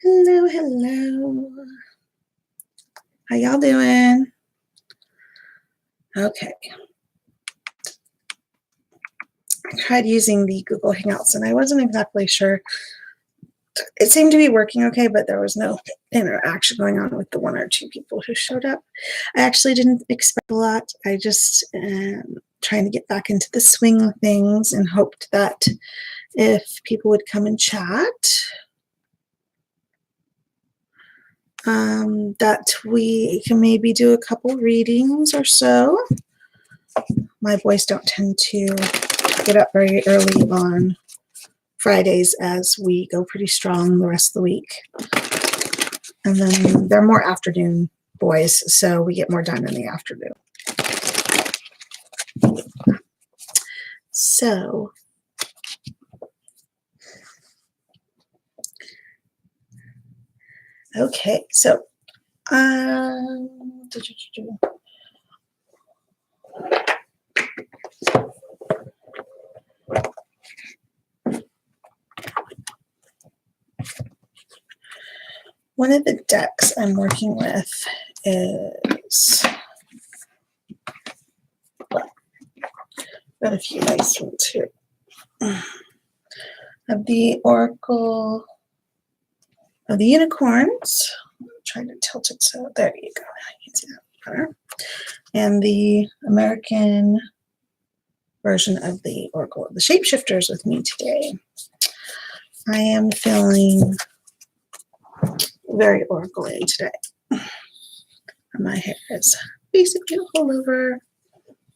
Hello, hello. How y'all doing? Okay. I tried using the Google Hangouts and I wasn't exactly sure. It seemed to be working okay, but there was no interaction going on with the one or two people who showed up. I actually didn't expect a lot. I just trying to get back into the swing of things and hoped that if people would come and chat, that we can maybe do a couple readings or so. My boys don't tend to get up very early on Fridays as we go pretty strong the rest of the week. And then they're more afternoon boys, so we get more done in the afternoon. So, okay, so one of the decks I'm working with is, got a few nice ones here. Of the Oracle of the Unicorns. I'm trying to tilt it so there you go. You can see that better. And the American version of the Oracle of the Shapeshifters with me today. I am feeling very oracle-y today. My hair is basically all over,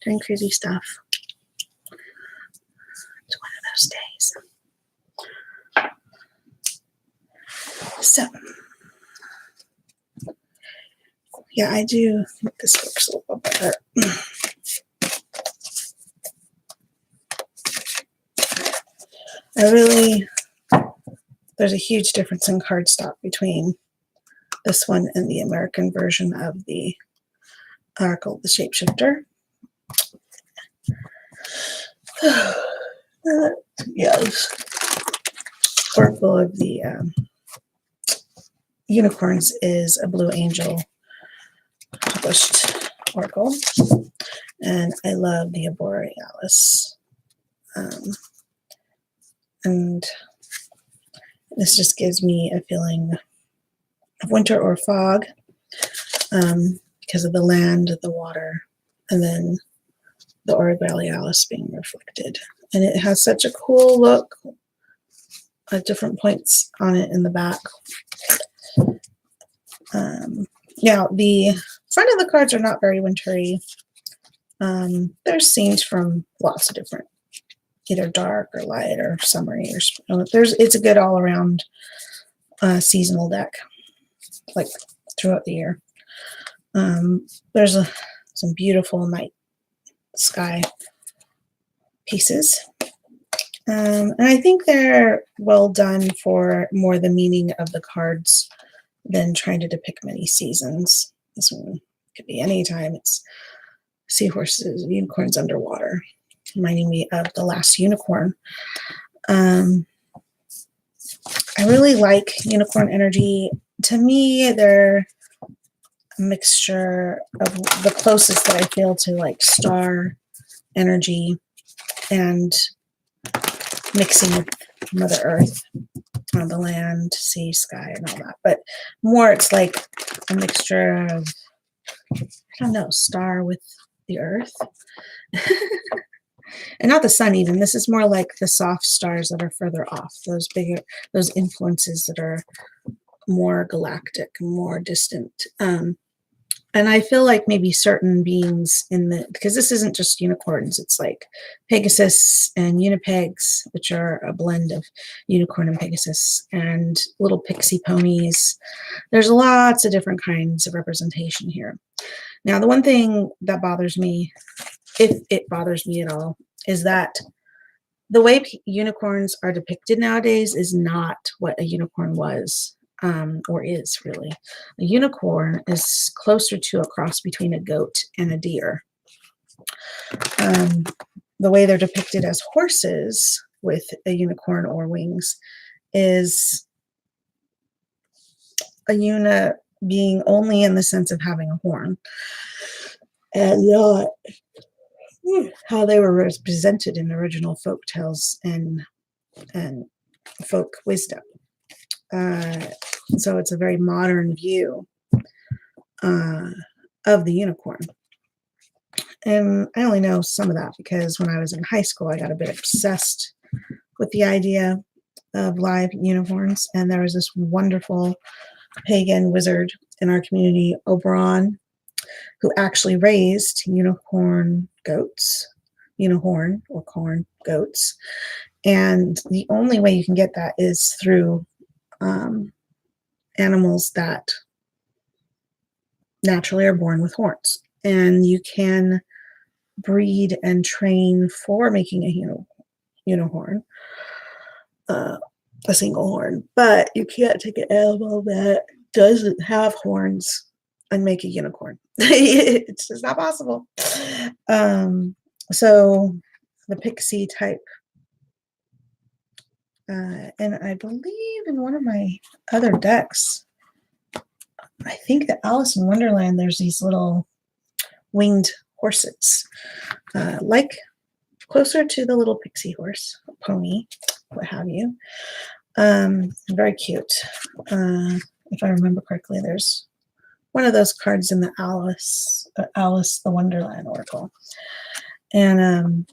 doing crazy stuff. It's one of those days. So, yeah, I do think this works a little better. There's a huge difference in cardstock between this one and the American version of the Oracle of the Shapeshifter. Yes. Oracle of the Unicorns is a Blue Angel published oracle, and I love the Borealis. And this just gives me a feeling of winter or fog because of the land, the water, and then the Borealis being reflected. And it has such a cool look at different points on it in the back. Now, the front of the cards are not very wintry. There's scenes from lots of different, either dark or light or summery or it's a good all-around seasonal deck, like throughout the year. There's some beautiful night sky pieces, and I think they're well done for more the meaning of the cards than trying to depict many seasons. This one could be anytime. It's seahorses, unicorns underwater, reminding me of The Last Unicorn. I really like unicorn energy. To me, they're a mixture of the closest that I feel to like star energy and mixing with Mother Earth, the land, sea, sky, and all that. But more, it's like a mixture of, I don't know, star with the earth. And not the sun even. This is more like the soft stars that are further off, those bigger, those influences that are more galactic, more distant. And I feel like maybe certain beings because this isn't just unicorns, it's like Pegasus and Unipegs, which are a blend of unicorn and Pegasus, and little pixie ponies. There's lots of different kinds of representation here. Now, the one thing that bothers me, if it bothers me at all, is that the way unicorns are depicted nowadays is not what a unicorn was. Or is really. A unicorn is closer to a cross between a goat and a deer. The way they're depicted as horses with a unicorn or wings is a unit being only in the sense of having a horn and not how they were represented in original folk tales and folk wisdom. So it's a very modern view of the unicorn. And I only know some of that because when I was in high school, I got a bit obsessed with the idea of live unicorns. And there was this wonderful pagan wizard in our community, Oberon, who actually raised unicorn goats, unicorn or corn goats. And the only way you can get that is through animals that naturally are born with horns. And you can breed and train for making a unicorn, a single horn, but you can't take an animal that doesn't have horns and make a unicorn. It's just not possible. So the pixie type, and I believe in one of my other decks, I think that Alice in Wonderland, there's these little winged horses, like closer to the little pixie horse, pony, what have you. Very cute. If I remember correctly, there's one of those cards in the Alice the Wonderland Oracle. And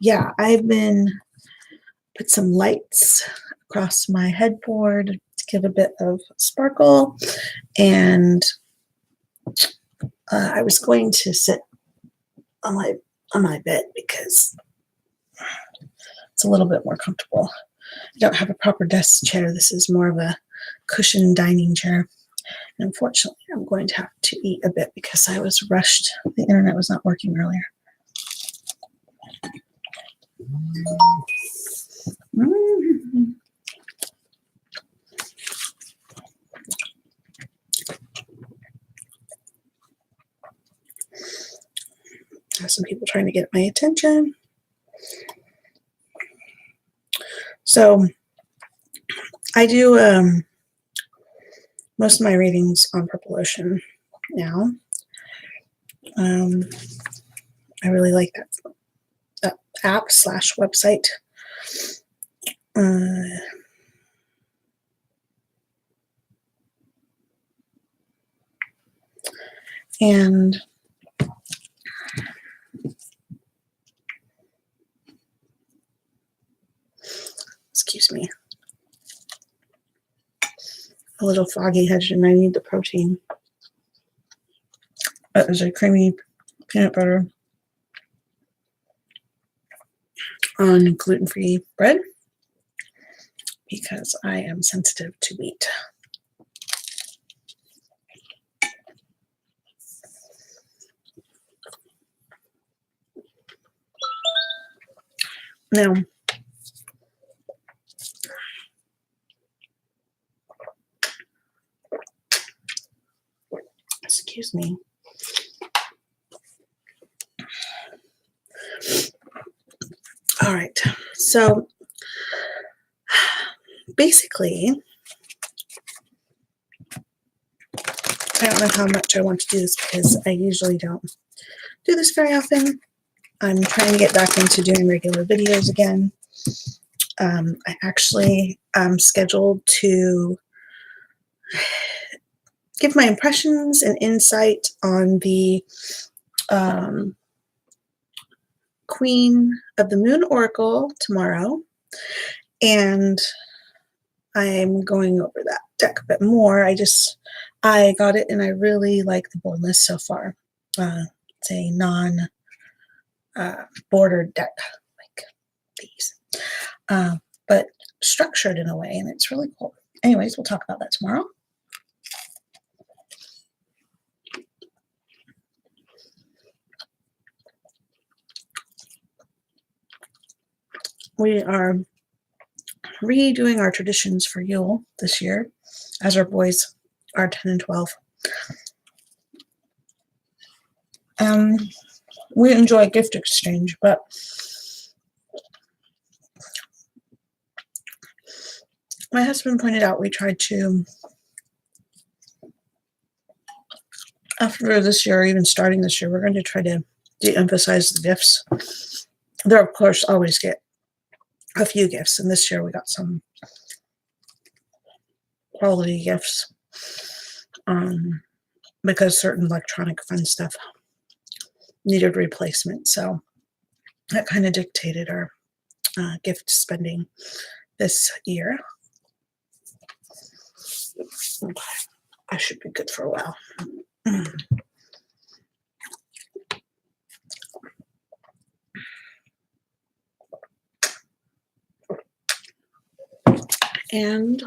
yeah, I've been put some lights across my headboard to give a bit of sparkle, and I was going to sit on my bed because it's a little bit more comfortable. I don't have a proper desk chair. This is more of a cushioned dining chair. And unfortunately, I'm going to have to eat a bit because I was rushed. The internet was not working earlier. Mm-hmm. I have some people trying to get my attention. So I do most of my readings on Purple Ocean now. I really like that app / website. And excuse me, a little foggy head and I need the protein. There's a creamy peanut butter on gluten-free bread because I am sensitive to wheat. Now, excuse me. All right, so basically, I don't know how much I want to do this because I usually don't do this very often. I'm trying to get back into doing regular videos again. I actually am scheduled to give my impressions and insight on the Queen of the Moon Oracle tomorrow, and I'm going over that deck a bit more. I got it and I really like the boldness so far. It's a non-bordered deck like these, but structured in a way, and it's really cool. Anyways, we'll talk about that tomorrow. We are redoing our traditions for Yule this year, as our boys are 10 and 12. We enjoy gift exchange, but my husband pointed out we tried to, after this year, or even starting this year, we're going to try to de-emphasize the gifts. There, of course, always get a few gifts, and this year we got some quality gifts because certain electronic fun stuff needed replacement. So that kind of dictated our gift spending this year. I should be good for a while. And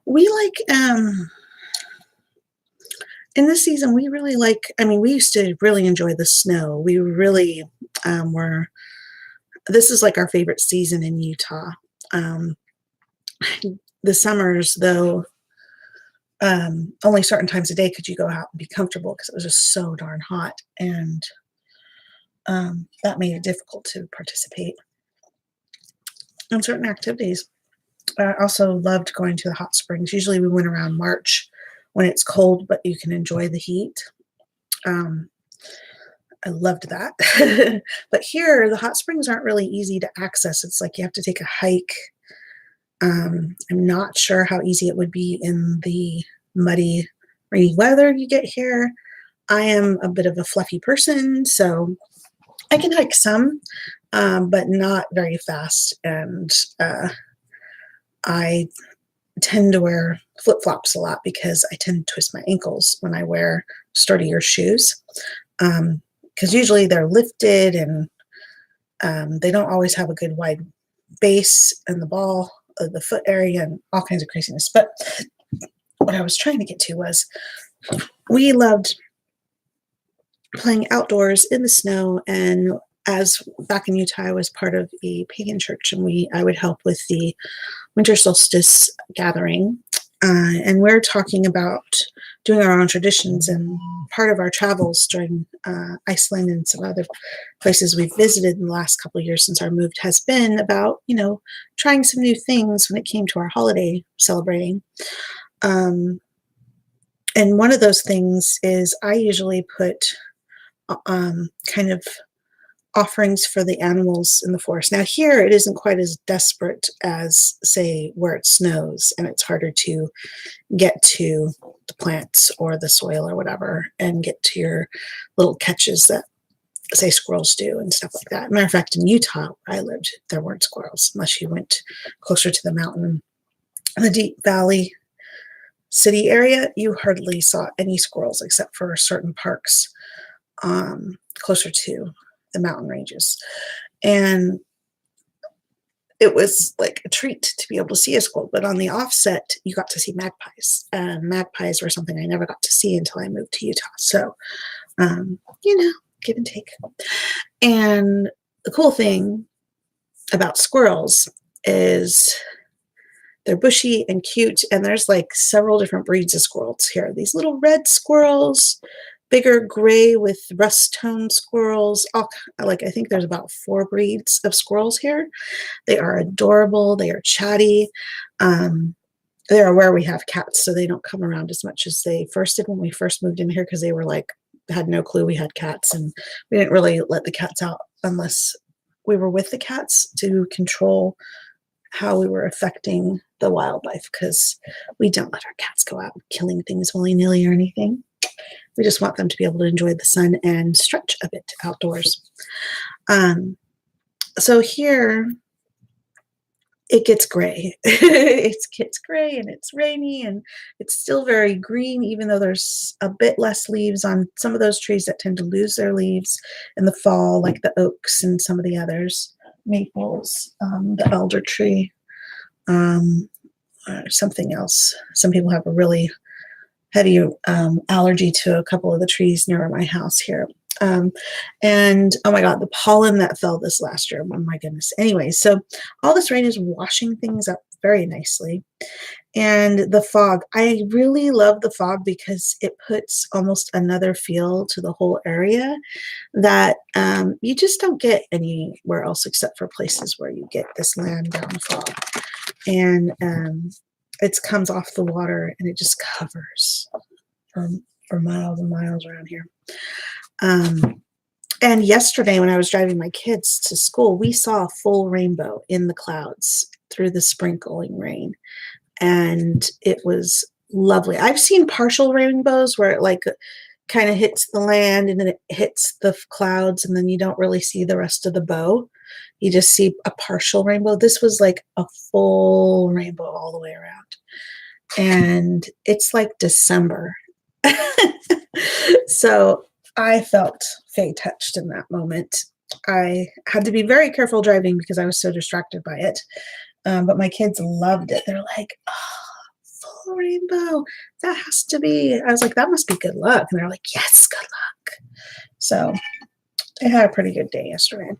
we like in this season we really like, I mean, we used to really enjoy the snow. We really were, this is like our favorite season in Utah. The summers, though, only certain times a day could you go out and be comfortable because it was just so darn hot, and that made it difficult to participate in certain activities. I also loved going to the hot springs. Usually we went around March when it's cold, but you can enjoy the heat. I loved that. But here, the hot springs aren't really easy to access. It's like you have to take a hike. I'm not sure how easy it would be in the muddy, rainy weather you get here. I am a bit of a fluffy person, so I can hike some, but not very fast. And I tend to wear flip-flops a lot because I tend to twist my ankles when I wear sturdier shoes. Because usually they're lifted and they don't always have a good wide base and the ball of the foot area and all kinds of craziness. But what I was trying to get to was we loved playing outdoors in the snow, and as back in Utah, I was part of a pagan church, and I would help with the winter solstice gathering. And we're talking about doing our own traditions, and part of our travels during Iceland and some other places we've visited in the last couple of years since our move has been about, trying some new things when it came to our holiday celebrating. And one of those things is I usually put kind of offerings for the animals in the forest. Now here it isn't quite as desperate as, say, where it snows and it's harder to get to the plants or the soil or whatever and get to your little catches that, say, squirrels do and stuff like that. Matter of fact, in Utah where I lived, there weren't squirrels unless you went closer to the mountain. In the Deep Valley city area, you hardly saw any squirrels except for certain parks closer to the mountain ranges. And it was like a treat to be able to see a squirrel. But on the offset, you got to see magpies. And magpies were something I never got to see until I moved to Utah. So, give and take. And the cool thing about squirrels is they're bushy and cute. And there's like several different breeds of squirrels here. These little red squirrels, bigger gray with rust tone squirrels. I think there's about 4 breeds of squirrels here. They are adorable. They are chatty. They are where we have cats, so they don't come around as much as they first did when we first moved in here, because they were had no clue we had cats, and we didn't really let the cats out unless we were with the cats to control how we were affecting the wildlife, because we don't let our cats go out killing things willy-nilly or anything. We just want them to be able to enjoy the sun and stretch a bit outdoors. So here it gets gray. It gets gray and it's rainy and it's still very green, even though there's a bit less leaves on some of those trees that tend to lose their leaves in the fall, like the oaks and some of the others, maples, the elder tree, something else. Some people have a really heavy allergy to a couple of the trees near my house here. And oh my God, the pollen that fell this last year. Oh my goodness. Anyway, so all this rain is washing things up very nicely. And the fog, I really love the fog because it puts almost another feel to the whole area that you just don't get anywhere else except for places where you get this land down fog. And it comes off the water and it just covers for, for miles and miles around here. And yesterday, when I was driving my kids to school, we saw a full rainbow in the clouds through the sprinkling rain. And it was lovely. I've seen partial rainbows where it like kind of hits the land and then it hits the clouds, and then you don't really see the rest of the bow. You just see a partial rainbow. This was like a full rainbow all the way around. And it's like December. So I felt fae touched in that moment. I had to be very careful driving because I was so distracted by it. But my kids loved it. They're like, oh, full rainbow. That has to be. I was like, that must be good luck. And they're like, yes, good luck. So I had a pretty good day yesterday.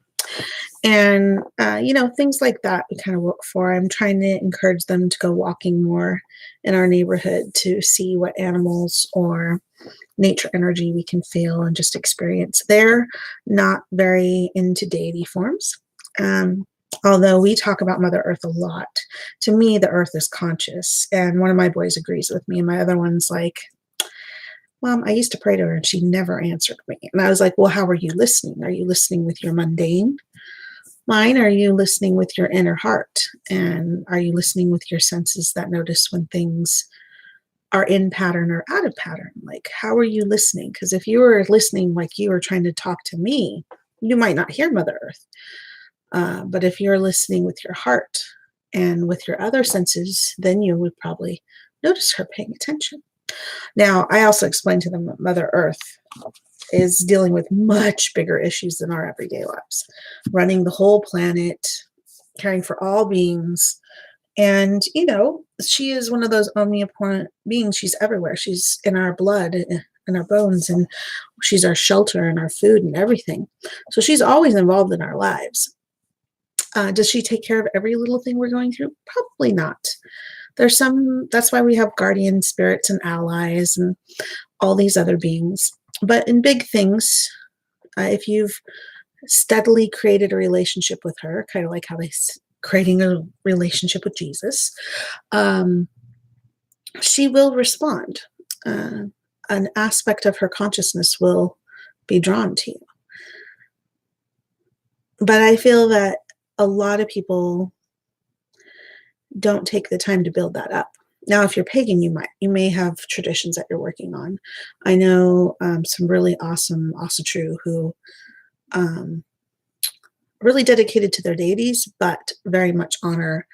And, things like that we kind of look for. I'm trying to encourage them to go walking more in our neighborhood to see what animals or nature energy we can feel and just experience. They're not very into deity forms. Although we talk about Mother Earth a lot. To me, the Earth is conscious. And one of my boys agrees with me. And my other one's like, Mom, I used to pray to her and she never answered me. And I was like, well, how are you listening? Are you listening with your mundane mind? Are you listening with your inner heart? And are you listening with your senses that notice when things are in pattern or out of pattern? Like, how are you listening? Because if you were listening like you were trying to talk to me, you might not hear Mother Earth. But if you're listening with your heart and with your other senses, then you would probably notice her paying attention. Now, I also explained to them that Mother Earth is dealing with much bigger issues than our everyday lives, running the whole planet, caring for all beings. And, she is one of those omnipotent beings. She's everywhere. She's in our blood, in our bones, and she's our shelter and our food and everything. So she's always involved in our lives. Does she take care of every little thing we're going through? Probably not. That's why we have guardian spirits and allies and all these other beings. But in big things, if you've steadily created a relationship with her, kind of like how creating a relationship with Jesus, she will respond. An aspect of her consciousness will be drawn to you. But I feel that a lot of people don't take the time to build that up. Now, if you're pagan, you may have traditions that you're working on. I know some really awesome Asatru who really dedicated to their deities, but very much honor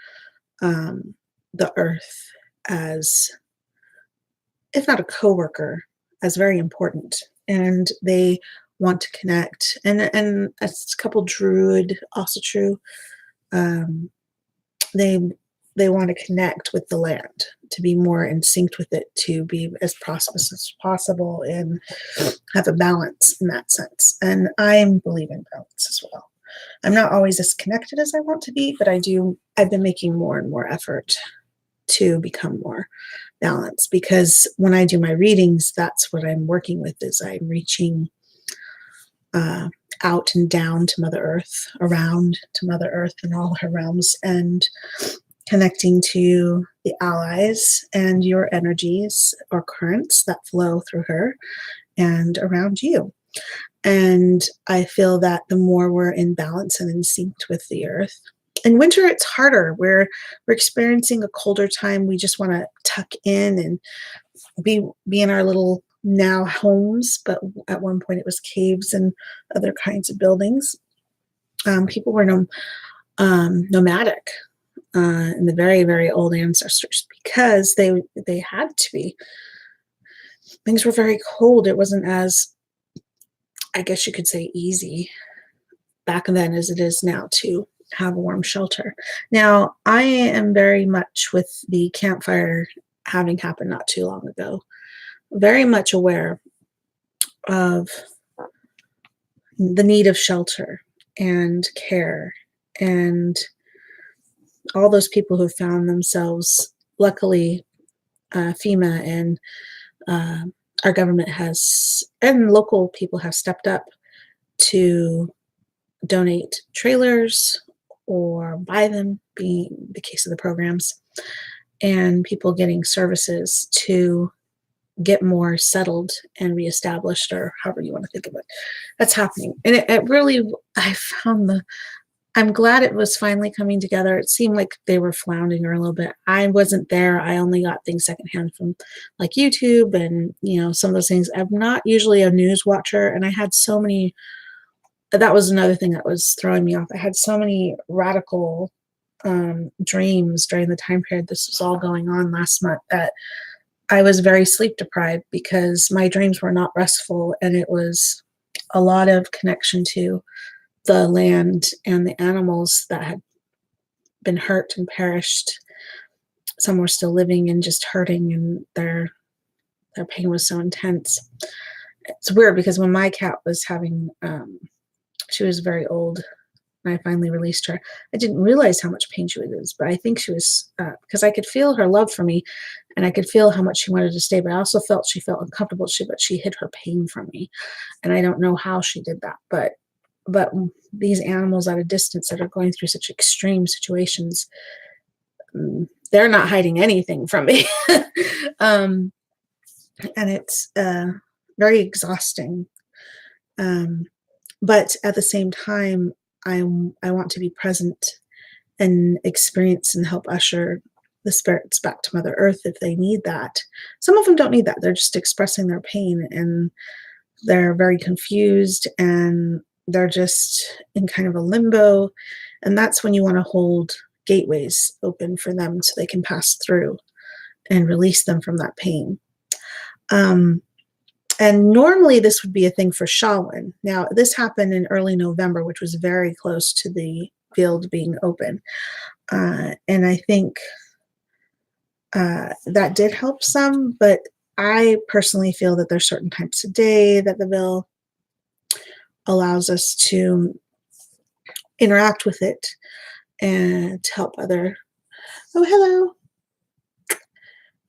the earth as, if not a co-worker, as very important. And they want to connect. And a couple Druid Asatru, they want to connect with the land, to be more in sync with it, to be as prosperous as possible and have a balance in that sense. And I believe in balance as well. I'm not always as connected as I want to be, but I've been making more and more effort to become more balanced, because when I do my readings, that's what I'm working with, is I'm reaching out and down to Mother Earth, around to Mother Earth and all her realms, and connecting to the allies and your energies or currents that flow through her and around you. And I feel that the more we're in balance and in sync with the earth. In winter, it's harder. We're experiencing a colder time. We just want to tuck in and be in our little now homes, but at one point it was caves and other kinds of buildings. People were nomadic in the very, very old ancestors, because they had to be. Things were very cold. It wasn't as, I guess you could say, easy back then as it is now to have a warm shelter. Now, I am very much with the campfire having happened not too long ago, very much aware of the need of shelter and care and all those people who found themselves, luckily, FEMA and uh, our government has, and local people have stepped up to donate trailers or buy them, being the case of the programs, and people getting services to get more settled and reestablished, or however you want to think of it. That's happening. And it really, I found I'm glad it was finally coming together. It seemed like they were floundering a little bit. I wasn't there. I only got things secondhand from like YouTube and, some of those things. I'm not usually a news watcher, and I had so many, that was another thing that was throwing me off. I had so many radical dreams during the time period this was all going on last month that I was very sleep deprived because my dreams were not restful, and it was a lot of connection to the land and the animals that had been hurt and perished. Some were still living and just hurting, and their pain was so intense. It's weird because when my cat was having, she was very old, and I finally released her. I didn't realize how much pain she was, but I think she was, because I could feel her love for me, and I could feel how much she wanted to stay, but I also felt she felt uncomfortable, but she hid her pain from me. And I don't know how she did that, but these animals at a distance that are going through such extreme situations, they're not hiding anything from me. And it's very exhausting. But at the same time, I want to be present and experience and help usher the spirits back to Mother Earth if they need that. Some of them don't need that. They're just expressing their pain, and they're very confused, and they're just in kind of a limbo. And that's when you want to hold gateways open for them so they can pass through and release them from that pain. And normally this would be a thing for Shawan. Now, this happened in early November, which was very close to the field being open. And I think that did help some, but I personally feel that there's certain times of day that the veil allows us to interact with it and to help other. Oh,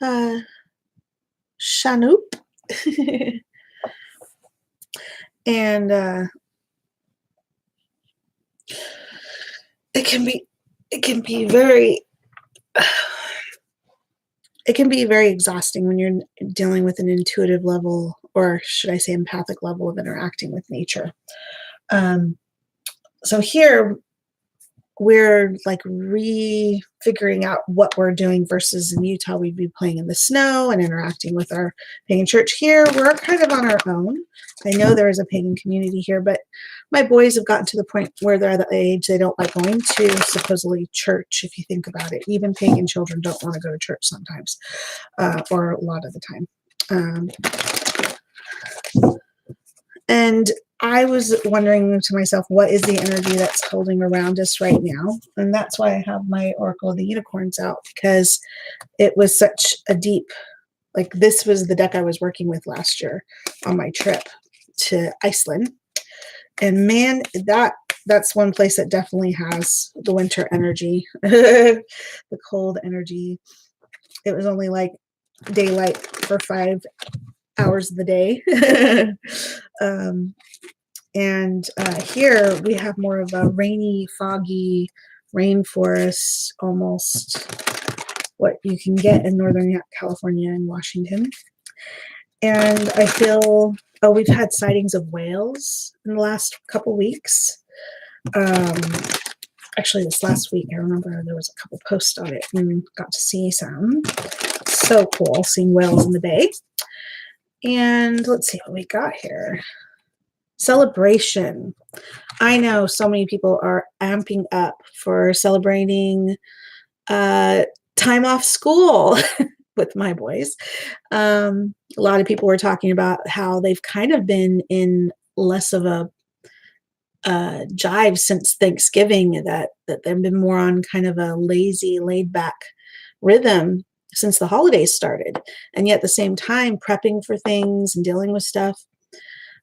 hello. Shanoop. And it can be very exhausting when you're dealing with an intuitive level, or should I say empathic level of interacting with nature. So here we're like refiguring out what we're doing, versus in Utah we'd be playing in the snow and interacting with our pagan church. Here we're kind of on our own. I know there is a pagan community here, but my boys have gotten to the point where they're at the age they don't like going to supposedly church. If you think about it, even pagan children don't want to go to church sometimes, or a lot of the time. And I was wondering to myself, what is the energy that's holding around us right now? And that's why I have my Oracle of the Unicorns out, because it was such a deep, like this was the deck I was working with last year on my trip to Iceland. And man, that's one place that definitely has the winter energy, the cold energy. It was only like daylight for 5 hours of the day. And here we have more of a rainy, foggy rainforest, almost what you can get in Northern California and Washington. And I feel, we've had sightings of whales in the last couple weeks. Actually, this last week, I remember there was a couple posts on it and got to see some. So cool seeing whales in the bay. And let's see what we got here. Celebration. I know so many people are amping up for celebrating time off school with my boys. A lot of people were talking about how they've kind of been in less of a jive since Thanksgiving, that they've been more on kind of a lazy, laid back rhythm since the holidays started, and yet at the same time prepping for things and dealing with stuff.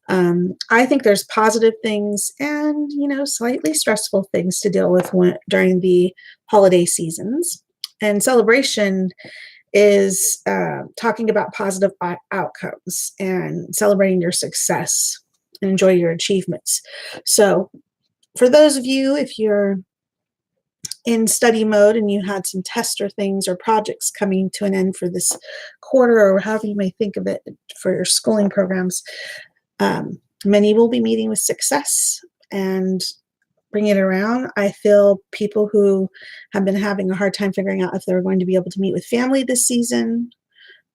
I think there's positive things and, slightly stressful things to deal with during the holiday seasons. And celebration is talking about positive outcomes and celebrating your success and enjoy your achievements. So, for those of you, if you're in study mode and you had some test or things or projects coming to an end for this quarter, or however you may think of it for your schooling programs, many will be meeting with success and bring it around. I feel people who have been having a hard time figuring out if they're going to be able to meet with family this season,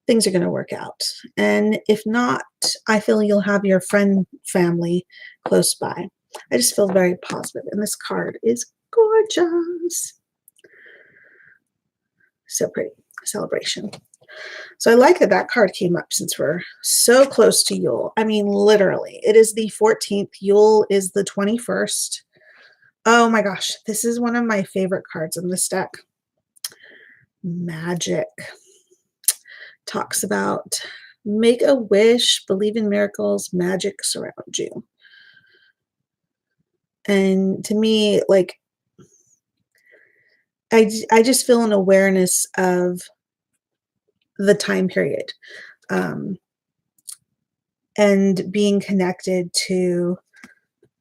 things are going to work out. And if not, I feel you'll have your friend family close by. I just feel very positive, and this card is gorgeous. So pretty. Celebration. So I like that that card came up since we're so close to Yule. I mean, literally, it is the 14th. Yule is the 21st. Oh my gosh, this is one of my favorite cards in this deck. Magic. Talks about make a wish, believe in miracles, magic surround you. And to me, like, I just feel an awareness of the time period, and being connected to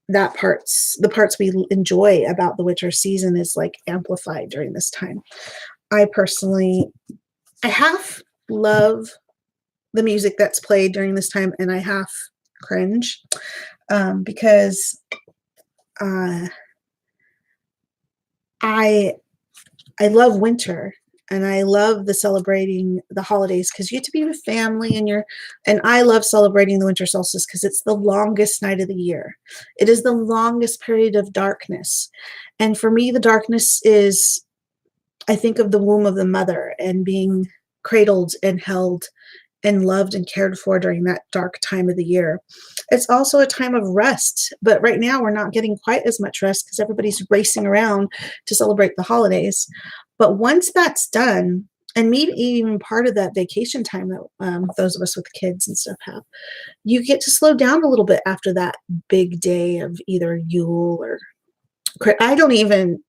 the parts we enjoy about the winter season is like amplified during this time. I half love the music that's played during this time, and I half cringe, because I love winter, and I love the celebrating the holidays because you get to be with family, and I love celebrating the winter solstice because it's the longest night of the year. It is the longest period of darkness. And for me, the darkness is, I think of the womb of the mother and being cradled and held and loved and cared for during that dark time of the year. It's also a time of rest, but right now we're not getting quite as much rest because everybody's racing around to celebrate the holidays. But once that's done, and maybe even part of that vacation time that those of us with kids and stuff have, you get to slow down a little bit after that big day of either Yule or I don't even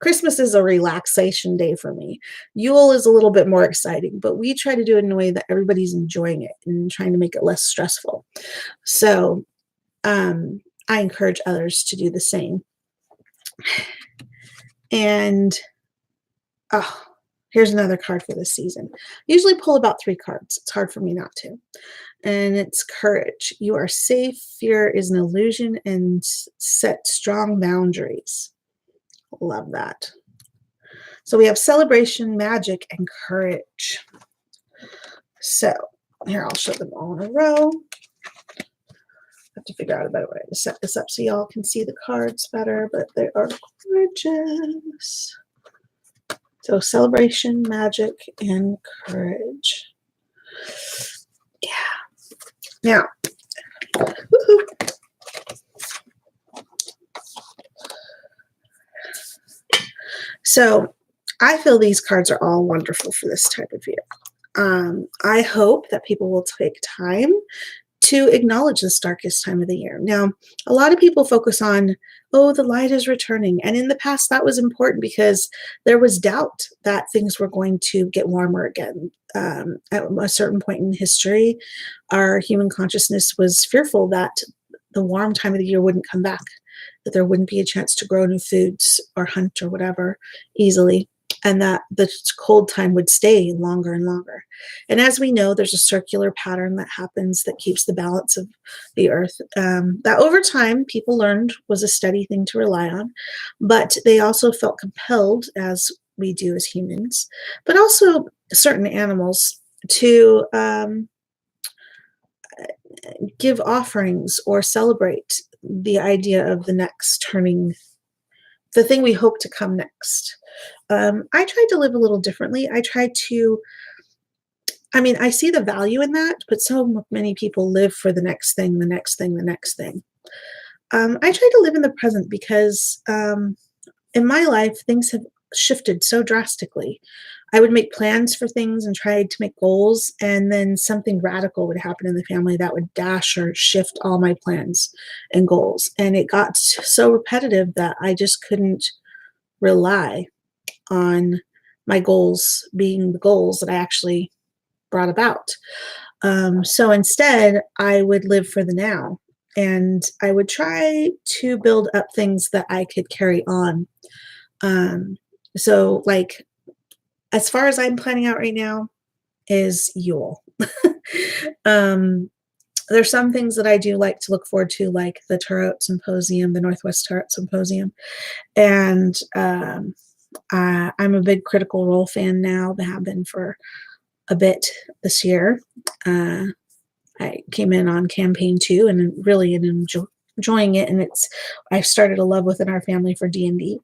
Christmas is a relaxation day for me. Yule is a little bit more exciting, but we try to do it in a way that everybody's enjoying it and trying to make it less stressful. So I encourage others to do the same. And here's another card for this season. I usually pull about 3 cards. It's hard for me not to. And it's courage. You are safe. Fear is an illusion, and set strong boundaries. Love that. So we have celebration, magic, and courage. So here, I'll show them all in a row. I have to figure out a better way to set this up so y'all can see the cards better, but they are gorgeous. So celebration, magic, and courage. Yeah. Now, so I feel these cards are all wonderful for this time of year. I hope that people will take time to acknowledge this darkest time of the year. Now, a lot of people focus on, oh, the light is returning. And in the past, that was important because there was doubt that things were going to get warmer again. At a certain point in history, our human consciousness was fearful that the warm time of the year wouldn't come back, that there wouldn't be a chance to grow new foods or hunt or whatever easily, and that the cold time would stay longer and longer. And as we know, there's a circular pattern that happens that keeps the balance of the earth, that over time people learned was a steady thing to rely on, but they also felt compelled, as we do as humans, but also certain animals, to give offerings or celebrate the idea of the next turning, the thing we hope to come next. I tried to live a little differently. I see the value in that, but so many people live for the next thing, the next thing, the next thing. I try to live in the present because in my life, things have shifted so drastically. I would make plans for things and try to make goals, and then something radical would happen in the family that would dash or shift all my plans and goals. And it got so repetitive that I just couldn't rely on my goals being the goals that I actually brought about. So instead, I would live for the now, and I would try to build up things that I could carry on. So, like, as far as I'm planning out right now, is Yule. um, there's some things that I do like to look forward to, like the Tarot Symposium, the Northwest Tarot Symposium, and I'm a big Critical Role fan now. I have been for a bit this year. I came in on campaign 2 and really enjoying it. And I've started a love within our family for D&D.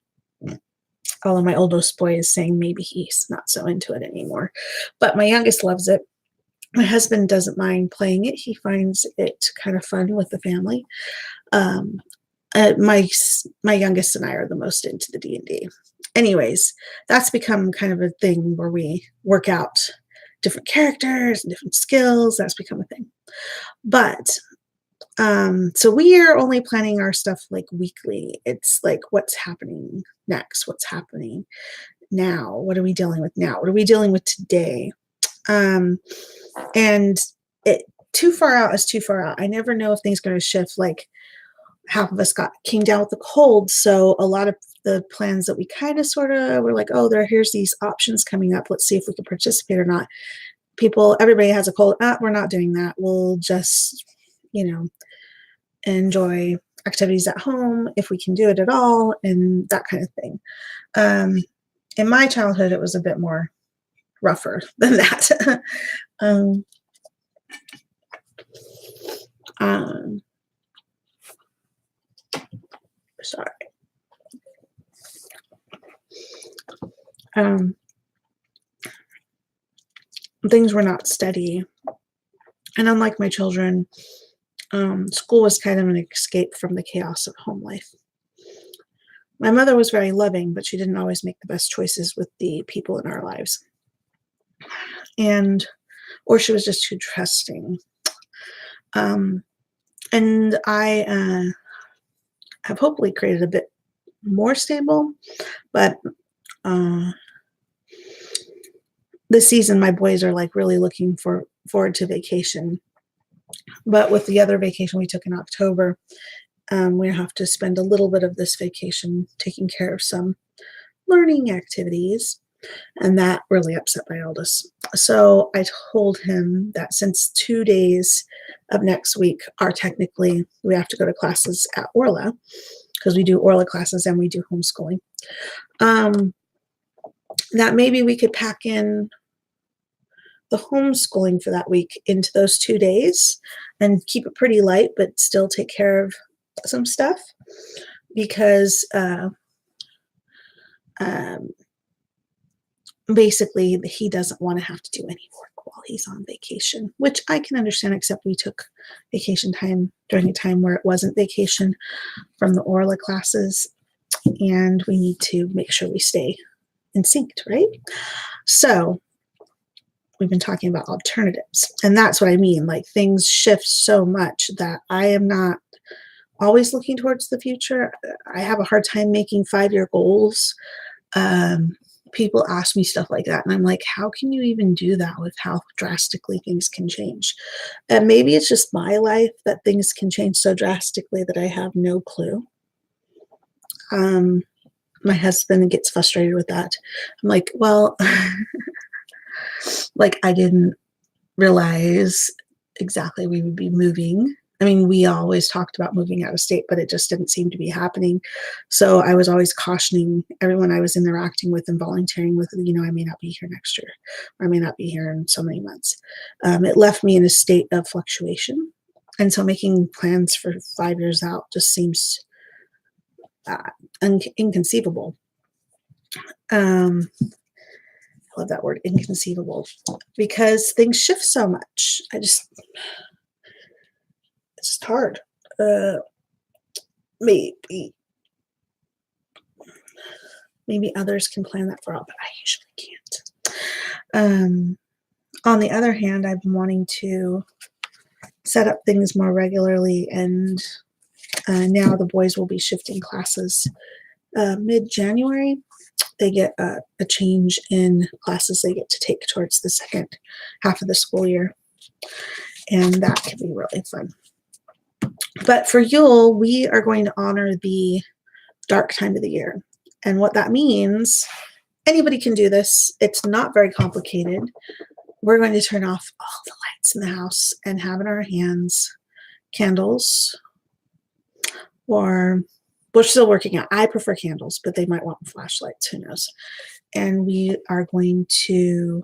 Although my oldest boy is saying maybe he's not so into it anymore, but my youngest loves it. My husband doesn't mind playing it. He finds it kind of fun with the family. My youngest and I are the most into the D&D. Anyways, that's become kind of a thing where we work out different characters and different skills. That's become a thing. But so we are only planning our stuff like weekly. It's like, what's happening next? What's happening now? What are we dealing with now? What are we dealing with today? And it too far out is too far out. I never know if things are going to shift. Like, half of us came down with the cold, so a lot of the plans that we kind of sort of were like, oh, here's these options coming up. Let's see if we can participate or not. Everybody has a cold. We're not doing that. We'll just, enjoy activities at home if we can do it at all, and that kind of thing. In my childhood, it was a bit more rougher than that. Sorry. Things were not steady. And unlike my children, school was kind of an escape from the chaos of home life. My mother was very loving, but she didn't always make the best choices with the people in our lives. Or she was just too trusting. And I have hopefully created a bit more stable, but this season my boys are like really looking forward to vacation. But with the other vacation we took in October, we have to spend a little bit of this vacation taking care of some learning activities, and that really upset my eldest. So I told him that since 2 days of next week are technically, we have to go to classes at Orla, because we do Orla classes and we do homeschooling, that maybe we could pack in the homeschooling for that week into those 2 days and keep it pretty light, but still take care of some stuff, because basically he doesn't want to have to do any work while he's on vacation, which I can understand, except we took vacation time during a time where it wasn't vacation from the Orla classes, and we need to make sure we stay in sync, right? So we've been talking about alternatives, and that's what I mean. Like, things shift so much that I am not always looking towards the future. I have a hard time making 5-year goals. People ask me stuff like that, and I'm like, how can you even do that with how drastically things can change? And maybe it's just my life that things can change so drastically that I have no clue. My husband gets frustrated with that. I'm like, well, like, I didn't realize exactly we would be moving. I mean, we always talked about moving out of state, but it just didn't seem to be happening. So I was always cautioning everyone I was interacting with and volunteering with, I may not be here next year, or I may not be here in so many months. It left me in a state of fluctuation. And so making plans for 5 years out just seems inconceivable. I love that word, inconceivable, because things shift so much. It's just hard. Maybe others can plan that far out, but I usually can't. On the other hand, I've been wanting to set up things more regularly, and now the boys will be shifting classes mid-January. They get a change in classes they get to take towards the second half of the school year, and that can be really fun. But for Yule, we are going to honor the dark time of the year. And what that means, anybody can do this. It's not very complicated. We're going to turn off all the lights in the house and have in our hands candles, or we're still working out. I prefer candles, but they might want flashlights, who knows. And we are going to,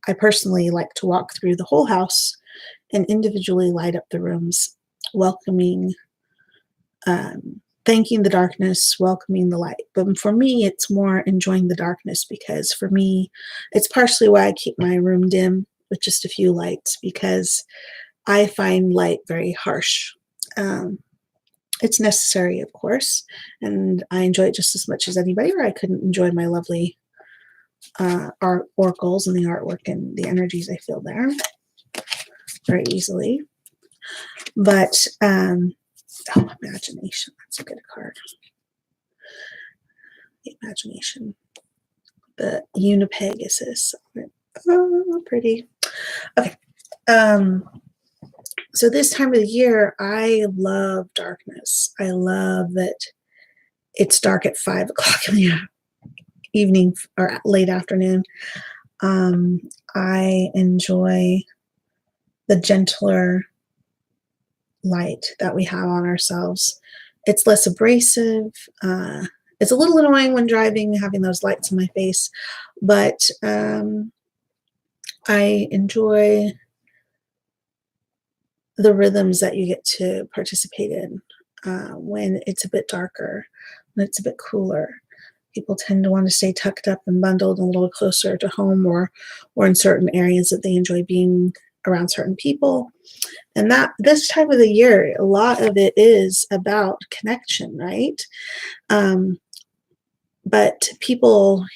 I personally like to walk through the whole house and individually light up the rooms, welcoming, thanking the darkness, welcoming the light. But for me, it's more enjoying the darkness, because for me, it's partially why I keep my room dim with just a few lights, because I find light very harsh. It's necessary, of course, and I enjoy it just as much as anybody, or I couldn't enjoy my lovely art oracles and the artwork and the energies I feel there very easily. But imagination, that's a good card. The imagination. The Unipegasus. Oh, pretty. Okay. So this time of the year, I love darkness. I love that it's dark at 5 o'clock in the evening or late afternoon. I enjoy the gentler light that we have on ourselves. It's less abrasive. It's a little annoying when driving, having those lights in my face, but I enjoy the rhythms that you get to participate in when it's a bit darker, when it's a bit cooler. People tend to want to stay tucked up and bundled a little closer to home, or in certain areas that they enjoy being around certain people. And that this time of the year, a lot of it is about connection, right? But people,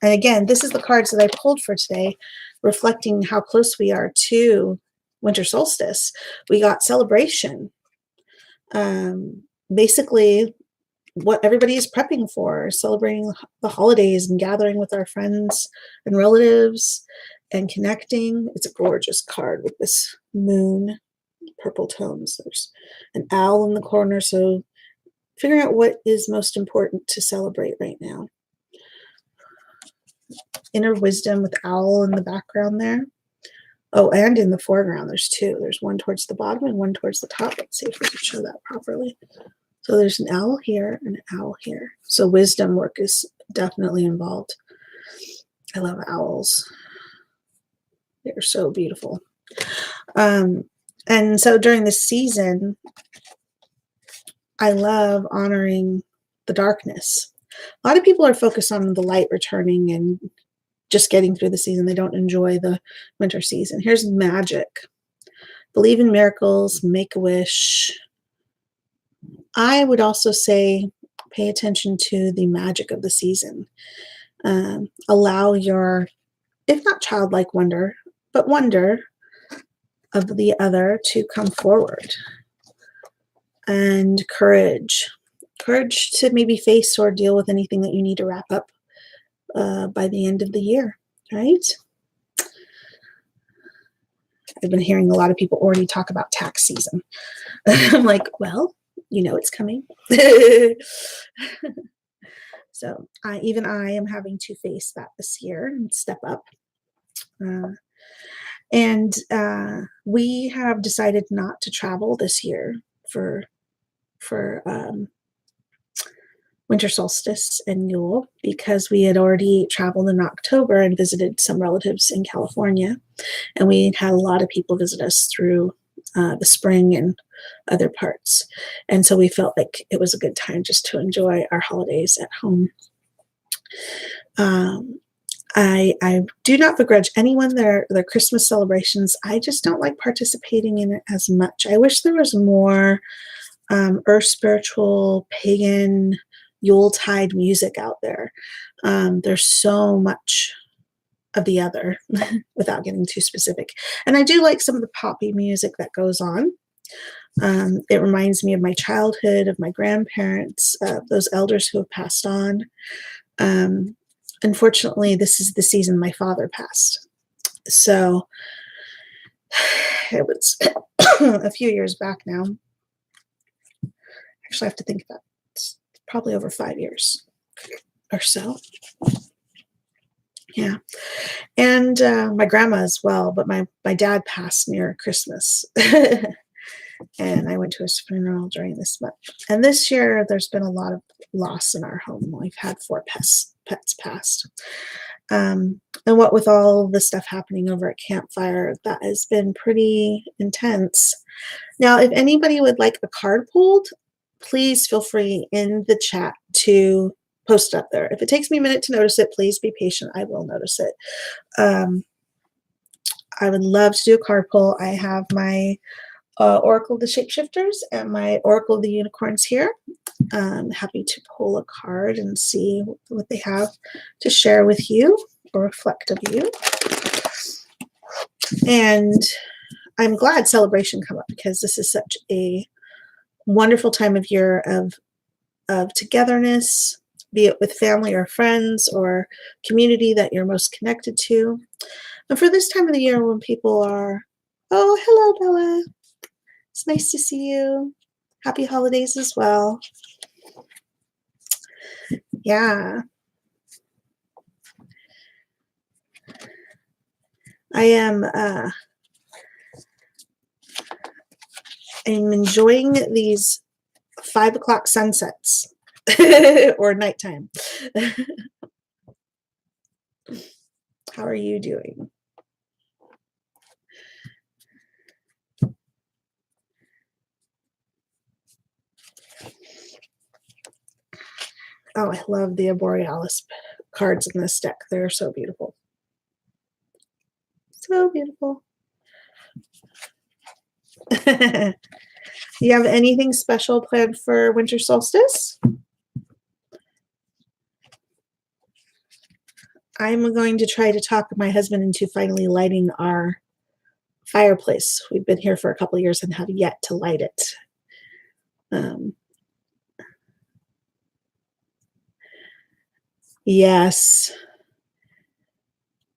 and again, this is the cards that I pulled for today, reflecting how close we are to winter solstice. We got celebration. Basically, what everybody is prepping for, celebrating the holidays and gathering with our friends and relatives and connecting. It's a gorgeous card with this moon, purple tones. There's an owl in the corner, so figuring out what is most important to celebrate right now. Inner wisdom with owl in the background there. Oh, and in the foreground, there's two. There's one towards the bottom and one towards the top. Let's see if we can show that properly. So there's an owl here and an owl here. So wisdom work is definitely involved. I love owls. They're so beautiful. And so during this season, I love honoring the darkness. A lot of people are focused on the light returning and just getting through the season. They don't enjoy the winter season. Here's magic. Believe in miracles, make a wish. I would also say pay attention to the magic of the season. Allow your, if not childlike wonder, but wonder of the other to come forward. And courage. Courage to maybe face or deal with anything that you need to wrap up by the end of the year, right? I've been hearing a lot of people already talk about tax season. I'm like, well, you know it's coming. So even I am having to face that this year and step up. And we have decided not to travel this year for winter solstice and Yule, because we had already traveled in October and visited some relatives in California, and we had a lot of people visit us through the spring and other parts, and so we felt like it was a good time just to enjoy our holidays at home. I do not begrudge anyone their Christmas celebrations. I just don't like participating in it as much. I wish there was more earth spiritual, pagan, Yuletide music out there. There's so much of the other without getting too specific. And I do like some of the poppy music that goes on. It reminds me of my childhood, of my grandparents, those elders who have passed on. Um, Unfortunately, this is the season my father passed. So it was a few years back now. Actually, I have to think about it. It's probably over 5 years or so. Yeah. And my grandma as well, but my dad passed near Christmas. And I went to his funeral during this month. And this year, there's been a lot of loss in our home. We've had 4 pets passed. And what with all the stuff happening over at Campfire, that has been pretty intense. Now, if anybody would like a card pulled, please feel free in the chat to post up there. If it takes me a minute to notice it, please be patient. I will notice it. I would love to do a card pull. I have my Oracle of the Shapeshifters and my Oracle of the Unicorns here. I'm happy to pull a card and see what they have to share with you or reflect of you. And I'm glad Celebration come up because this is such a wonderful time of year of togetherness, be it with family or friends or community that you're most connected to. And for this time of the year when people are, oh, hello, Bella. It's nice to see you. Happy holidays as well. Yeah. I am I'm enjoying these 5 o'clock sunsets or nighttime. How are you doing? Oh, I love the Borealis cards in this deck. They're so beautiful. So beautiful. Do you have anything special planned for winter solstice? I'm going to try to talk my husband into finally lighting our fireplace. We've been here for a couple of years and have yet to light it. Yes.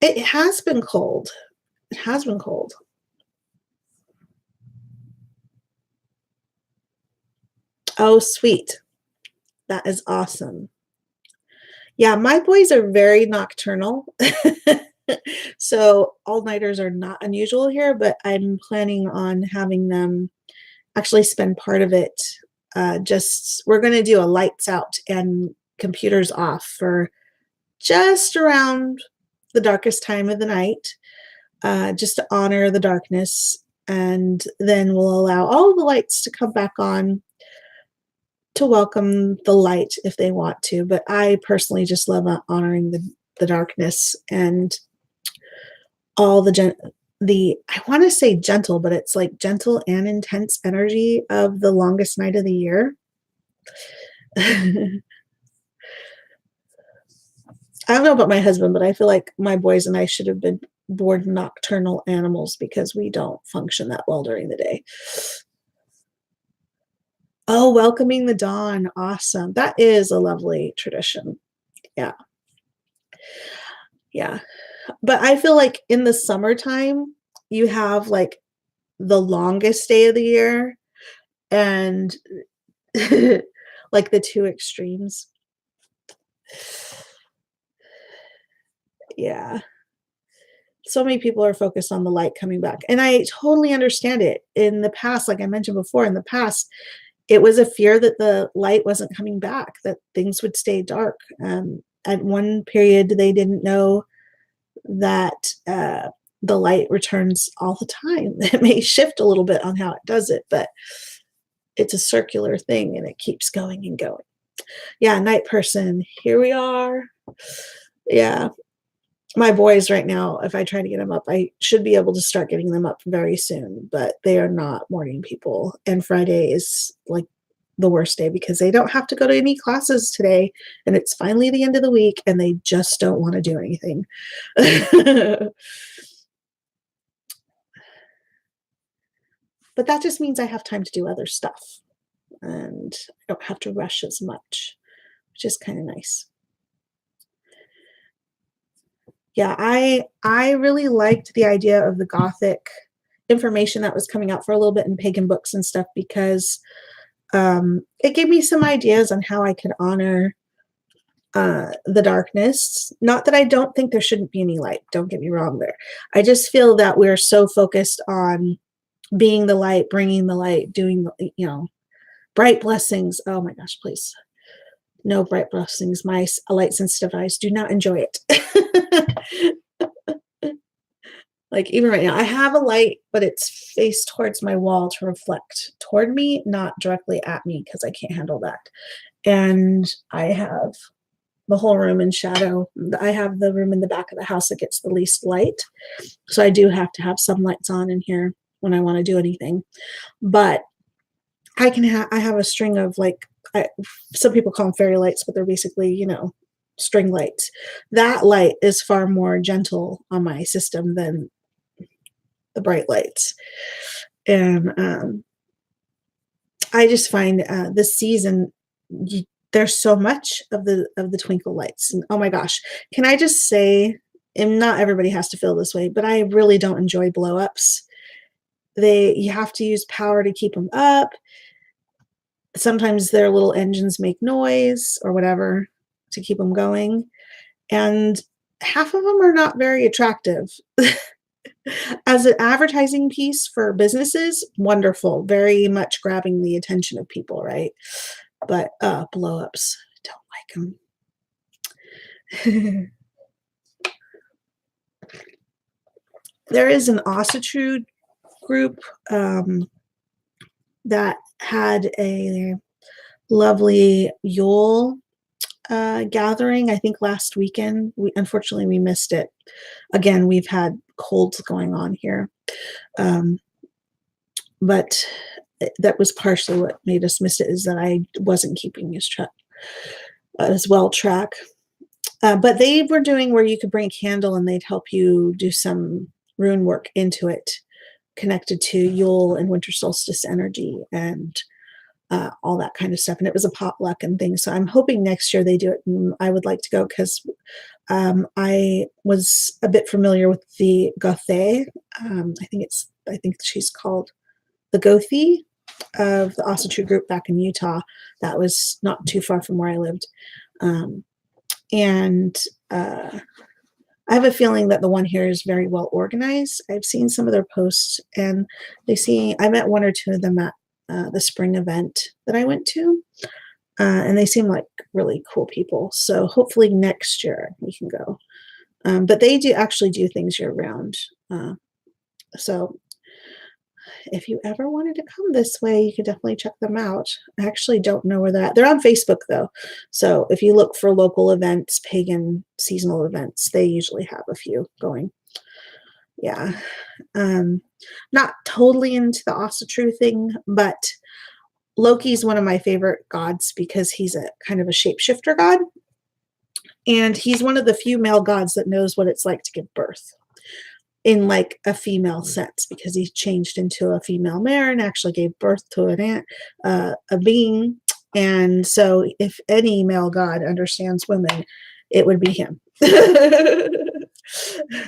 It has been cold. It has been cold. Oh, sweet. That is awesome. Yeah, my boys are very nocturnal. So all-nighters are not unusual here, but I'm planning on having them actually spend part of it. We're going to do a lights out and computers off for just around the darkest time of the night, just to honor the darkness. And then we'll allow all the lights to come back on to welcome the light if they want to. But I personally just love honoring the darkness and all the I want to say gentle, but it's like gentle and intense energy of the longest night of the year. I don't know about my husband, but I feel like my boys and I should have been born nocturnal animals because we don't function that well during the day. Oh, welcoming the dawn. Awesome. That is a lovely tradition. Yeah. Yeah. But I feel like in the summertime, you have like the longest day of the year and like the two extremes. Yeah. So many people are focused on the light coming back. And I totally understand it. In the past, like I mentioned before, in the past, it was a fear that the light wasn't coming back, that things would stay dark. At one period, they didn't know that the light returns all the time. It may shift a little bit on how it does it, but it's a circular thing and it keeps going and going. Yeah, night person, here we are. Yeah. My boys right now, if I try to get them up, I should be able to start getting them up very soon, but they are not morning people. And Friday is like the worst day because they don't have to go to any classes today and it's finally the end of the week and they just don't want to do anything. But that just means I have time to do other stuff and I don't have to rush as much, which is kind of nice. Yeah, I really liked the idea of the Gothic information that was coming out for a little bit in pagan books and stuff because it gave me some ideas on how I could honor the darkness. Not that I don't think there shouldn't be any light. Don't get me wrong there. I just feel that we're so focused on being the light, bringing the light, doing the, bright blessings. Oh my gosh, please. No bright blessings. My light sensitive eyes do not enjoy it. Like even right now, I have a light, but it's faced towards my wall to reflect toward me, not directly at me because I can't handle that. And I have the whole room in shadow. I have the room in the back of the house that gets the least light. So I do have to have some lights on in here when I want to do anything. But I have a string of some people call them fairy lights, but they're basically, string lights. That light is far more gentle on my system than the bright lights. And I just find this season there's so much of the twinkle lights. And oh my gosh, can I just say, and not everybody has to feel this way, but I really don't enjoy blow-ups. You have to use power to keep them up. Sometimes their little engines make noise or whatever to keep them going. And half of them are not very attractive. As an advertising piece for businesses, wonderful, very much grabbing the attention of people, right? But blow-ups, don't like them. There is an Asatru group that had a lovely Yule gathering, I think last weekend. Unfortunately, we missed it. Again, we've had colds going on here. But that was partially what made us miss it, is that I wasn't keeping as well track. But they were doing where you could bring a candle and they'd help you do some rune work into it, connected to Yule and winter solstice energy and all that kind of stuff. And it was a potluck and things. So I'm hoping next year they do it. And I would like to go because I was a bit familiar with the Gothe. I think she's called the Gothi of the Asatru group back in Utah. That was not too far from where I lived. And I have a feeling that the one here is very well organized. I've seen some of their posts and I met one or two of them at the spring event that I went to. And they seem like really cool people. So hopefully next year we can go. But they actually do things year round. So if you ever wanted to come this way, you could definitely check them out. I actually don't know where they're at. They're on Facebook though. So if you look for local events, pagan seasonal events, they usually have a few going. Yeah. Not totally into the Asatru thing, but Loki's one of my favorite gods because he's a kind of a shapeshifter god. And he's one of the few male gods that knows what it's like to give birth in like a female sense, because he changed into a female mare and actually gave birth to a being. And so if any male god understands women, it would be him.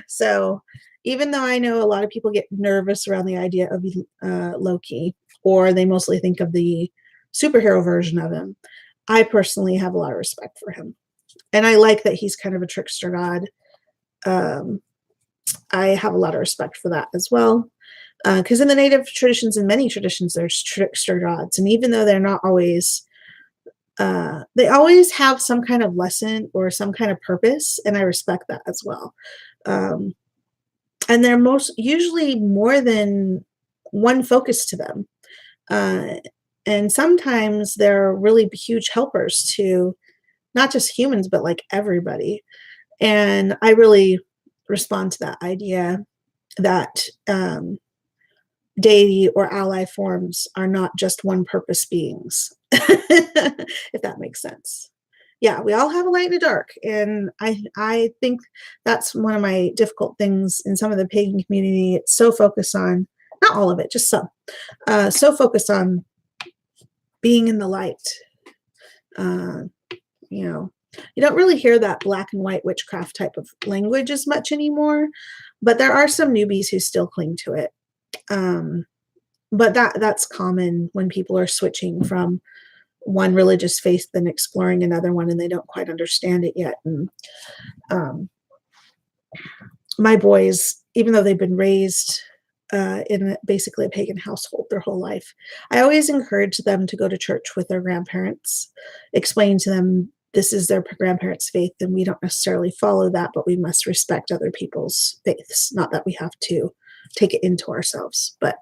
So even though I know a lot of people get nervous around the idea of Loki, or they mostly think of the superhero version of him, I personally have a lot of respect for him. And I like that he's kind of a trickster god. I have a lot of respect for that as well. Because in the native traditions, in many traditions, there's trickster gods. And even though they're not always, they always have some kind of lesson or some kind of purpose. And I respect that as well. And they're usually more than one focus to them. And sometimes they're really huge helpers to not just humans, but like everybody. And I really respond to that idea that deity or ally forms are not just one purpose beings, if that makes sense. Yeah, we all have a light and a dark, and I think that's one of my difficult things in some of the pagan community. It's so focused on, not all of it, just some, so focused on being in the light. You know, you don't really hear that black and white witchcraft type of language as much anymore, but there are some newbies who still cling to it. But that's common when people are switching from one religious faith than exploring another one, and they don't quite understand it yet. And my boys, even though they've been raised in basically a pagan household their whole life, I always encourage them to go to church with their grandparents, explain to them this is their grandparents' faith, and we don't necessarily follow that, but we must respect other people's faiths. Not that we have to take it into ourselves, but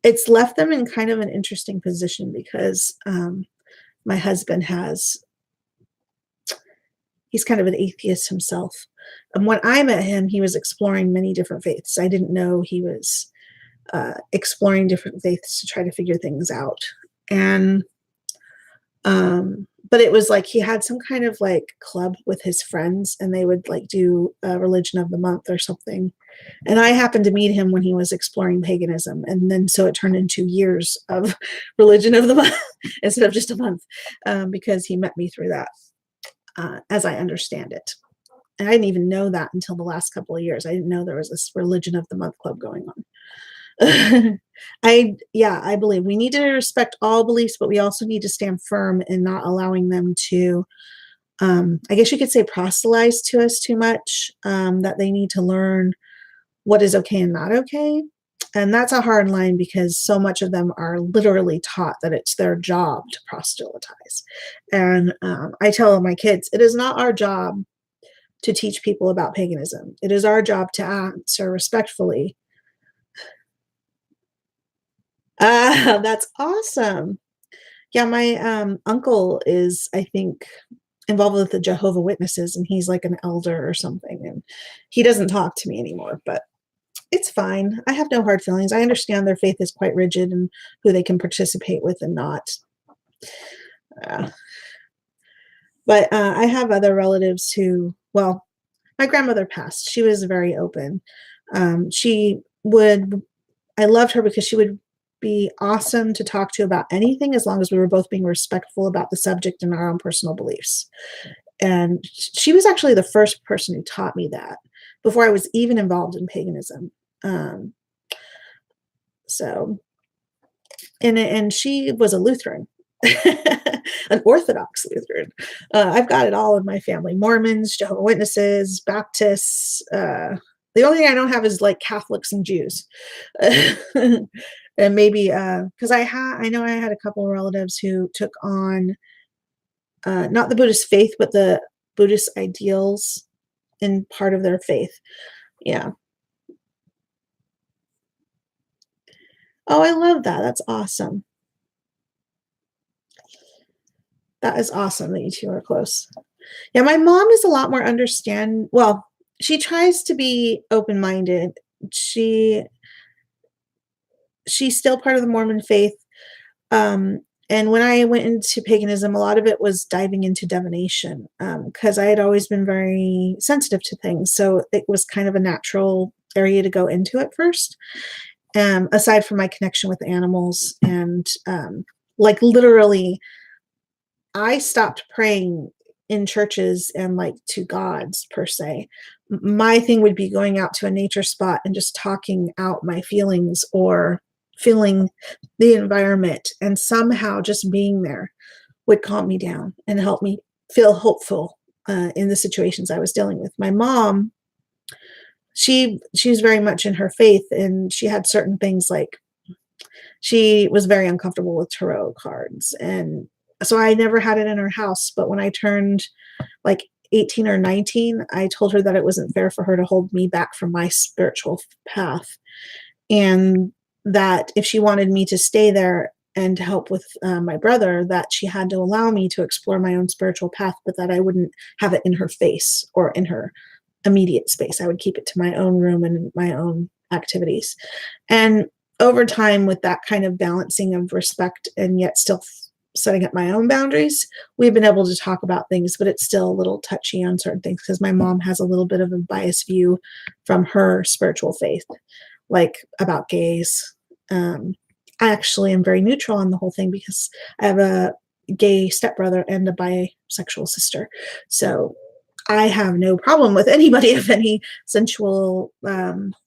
it's left them in kind of an interesting position because my husband he's kind of an atheist himself. And when I met him, he was exploring many different faiths. I didn't know he was exploring different faiths to try to figure things out. And but it was like he had some kind of like club with his friends, and they would like do a religion of the month or something. And I happened to meet him when he was exploring paganism, and then so it turned into years of religion of the month instead of just a month, because he met me through that, as I understand it. And I didn't even know that until the last couple of years. I didn't know there was this religion of the month club going on. I believe we need to respect all beliefs, but we also need to stand firm in not allowing them to, I guess you could say, proselytize to us too much, that they need to learn what is okay and not okay. And that's a hard line because so much of them are literally taught that it's their job to proselytize. And I tell my kids, it is not our job to teach people about paganism. It is our job to answer respectfully. That's awesome. Yeah, my uncle is, I think, involved with the Jehovah Witnesses, and he's like an elder or something. And he doesn't talk to me anymore, but it's fine. I have no hard feelings. I understand their faith is quite rigid and who they can participate with and not. But I have other relatives who, well, my grandmother passed. She was very open. I loved her because she would be awesome to talk to about anything as long as we were both being respectful about the subject and our own personal beliefs. And she was actually the first person who taught me that before I was even involved in paganism. And she was a Lutheran, an Orthodox Lutheran. I've got it all in my family: Mormons, Jehovah's Witnesses, Baptists. The only thing I don't have is like Catholics and Jews. And maybe because I know I had a couple of relatives who took on not the Buddhist faith, but the Buddhist ideals in part of their faith. Yeah. Oh, I love that. That's awesome. That is awesome that you two are close. Yeah, my mom is a lot more well, she tries to be open-minded. She's still part of the Mormon faith. And when I went into paganism, a lot of it was diving into divination, because I had always been very sensitive to things. So it was kind of a natural area to go into at first, aside from my connection with animals. And like literally, I stopped praying in churches and like to gods per se. My thing would be going out to a nature spot and just talking out my feelings or feeling the environment, and somehow just being there would calm me down and help me feel hopeful in the situations I was dealing with. My mom, she's very much in her faith, and she had certain things like she was very uncomfortable with tarot cards, and so I never had it in her house. But when I turned like 18 or 19, I told her that it wasn't fair for her to hold me back from my spiritual path, and that if she wanted me to stay there and to help with my brother, that she had to allow me to explore my own spiritual path, but that I wouldn't have it in her face or in her immediate space. I would keep it to my own room and my own activities. And over time, with that kind of balancing of respect and yet still setting up my own boundaries, we've been able to talk about things, but it's still a little touchy on certain things because my mom has a little bit of a biased view from her spiritual faith, like about gays. I actually am very neutral on the whole thing because I have a gay stepbrother and a bisexual sister. So I have no problem with anybody of any sensual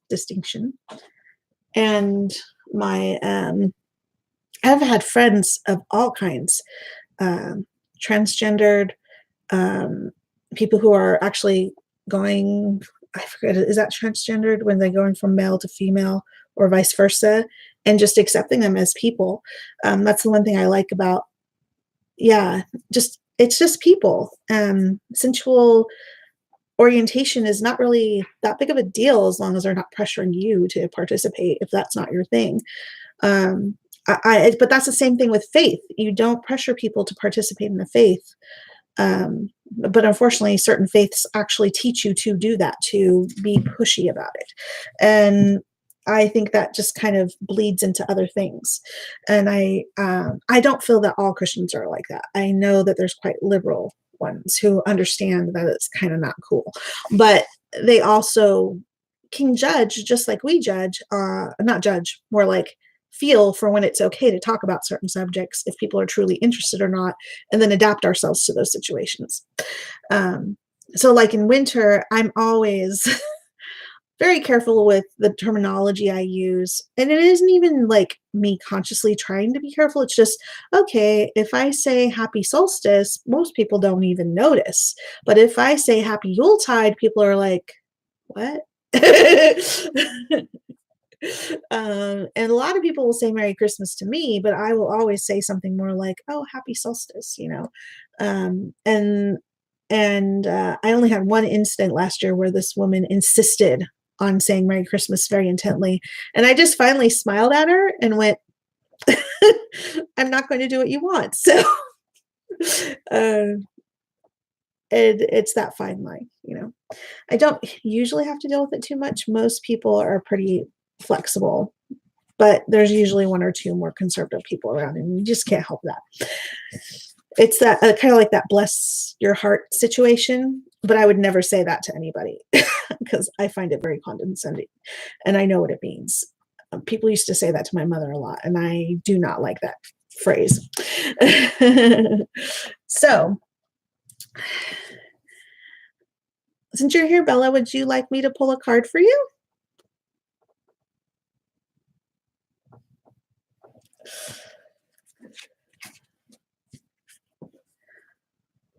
distinction. And my I've had friends of all kinds, transgendered, people who are actually going, I forget, is that transgendered when they're going from male to female or vice versa, and just accepting them as people. That's the one thing I like about, yeah, just, it's just people. Sensual orientation is not really that big of a deal as long as they're not pressuring you to participate if that's not your thing. But that's the same thing with faith. You don't pressure people to participate in the faith. But unfortunately, certain faiths actually teach you to do that, to be pushy about it. And I think that just kind of bleeds into other things. And I don't feel that all Christians are like that. I know that there's quite liberal ones who understand that it's kind of not cool, but they also can judge just like we judge, not judge, more like feel for when it's okay to talk about certain subjects if people are truly interested or not, and then adapt ourselves to those situations. So like in winter, I'm always very careful with the terminology I use. And it isn't even like me consciously trying to be careful. It's just, okay, if I say happy solstice, most people don't even notice. But if I say happy Yuletide, people are like, what? And a lot of people will say Merry Christmas to me, but I will always say something more like, oh, happy solstice, you know? And I only had one incident last year where this woman insisted on saying Merry Christmas very intently. And I just finally smiled at her and went, I'm not going to do what you want. So it's that fine line, you know. I don't usually have to deal with it too much. Most people are pretty flexible, but there's usually one or two more conservative people around, and you just can't help that. It's that kind of like that bless your heart situation, but I would never say that to anybody because I find it very condescending, and I know what it means. People used to say that to my mother a lot, and I do not like that phrase. So, since you're here, Bella, would you like me to pull a card for you?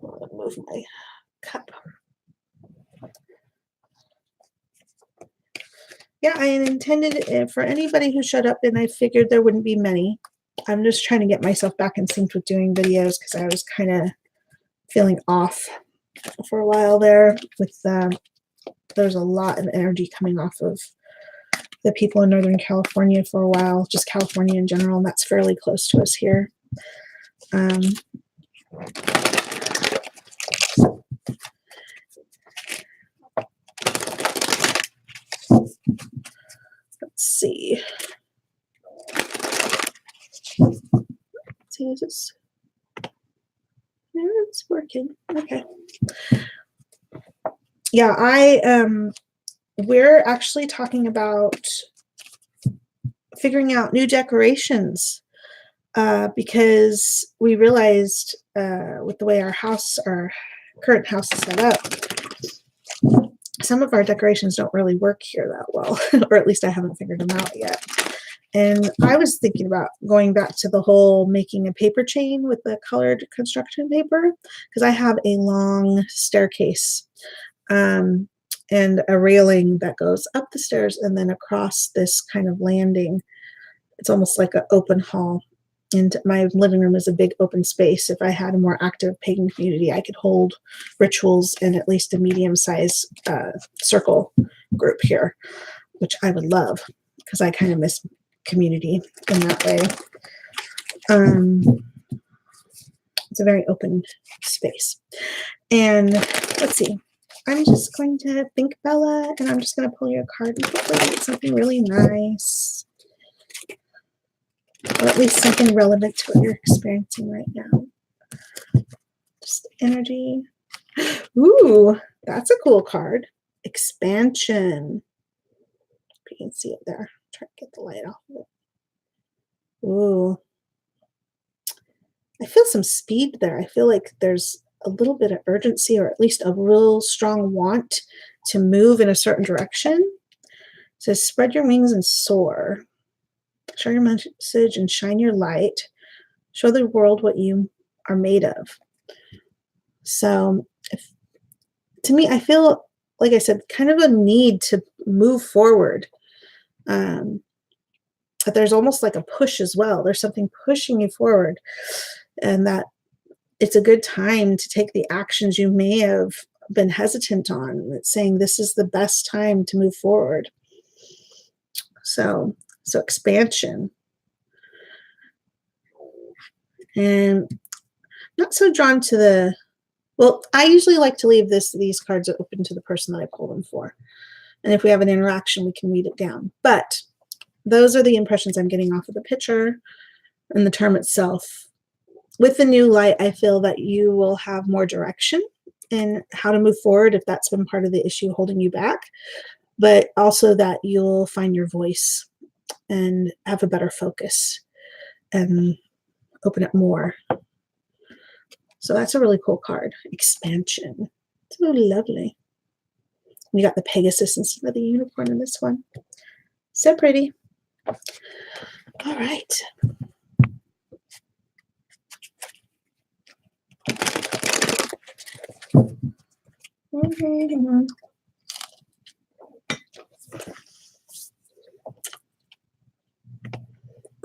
I'll move my cup. Yeah, I intended it for anybody who showed up, and I figured there wouldn't be many. I'm just trying to get myself back in sync with doing videos because I was kind of feeling off for a while there with there's a lot of energy coming off of the people in Northern California for a while, just California in general, and that's fairly close to us here. Let's see. Is this? Yeah, it's working. Okay. Yeah, we're actually talking about figuring out new decorations because we realized with the way our current house is set up, some of our decorations don't really work here that well, or at least I haven't figured them out yet. And I was thinking about going back to the whole making a paper chain with the colored construction paper, because I have a long staircase and a railing that goes up the stairs and then across this kind of landing. It's almost like an open hall. And my living room is a big open space. If I had a more active pagan community, I could hold rituals in at least a medium-sized circle group here, which I would love because I kind of miss community in that way. It's a very open space. And let's see. I'm just going to think, Bella, and I'm just going to pull you a card and hopefully get something really nice. Or at least something relevant to what you're experiencing right now. Just energy. Ooh, that's a cool card. Expansion. You can see it there. Try to get the light off of it. Ooh. I feel some speed there. I feel like there's a little bit of urgency, or at least a real strong want to move in a certain direction. It says, spread your wings and soar. Share your message and shine your light. Show the world what you are made of. So to me, I feel, like I said, kind of a need to move forward. But there's almost like a push as well. There's something pushing you forward, and that it's a good time to take the actions you may have been hesitant on. It's saying this is the best time to move forward. So expansion. And not so drawn to the, well, I usually like to leave these cards open to the person that I pull them for. And if we have an interaction, we can read it down. But those are the impressions I'm getting off of the picture and the term itself. With the new light, I feel that you will have more direction in how to move forward if that's been part of the issue holding you back, but also that you'll find your voice and have a better focus and open up more. So that's a really cool card. Expansion. It's really lovely. We got the Pegasus instead of the unicorn in this one. So pretty. All right.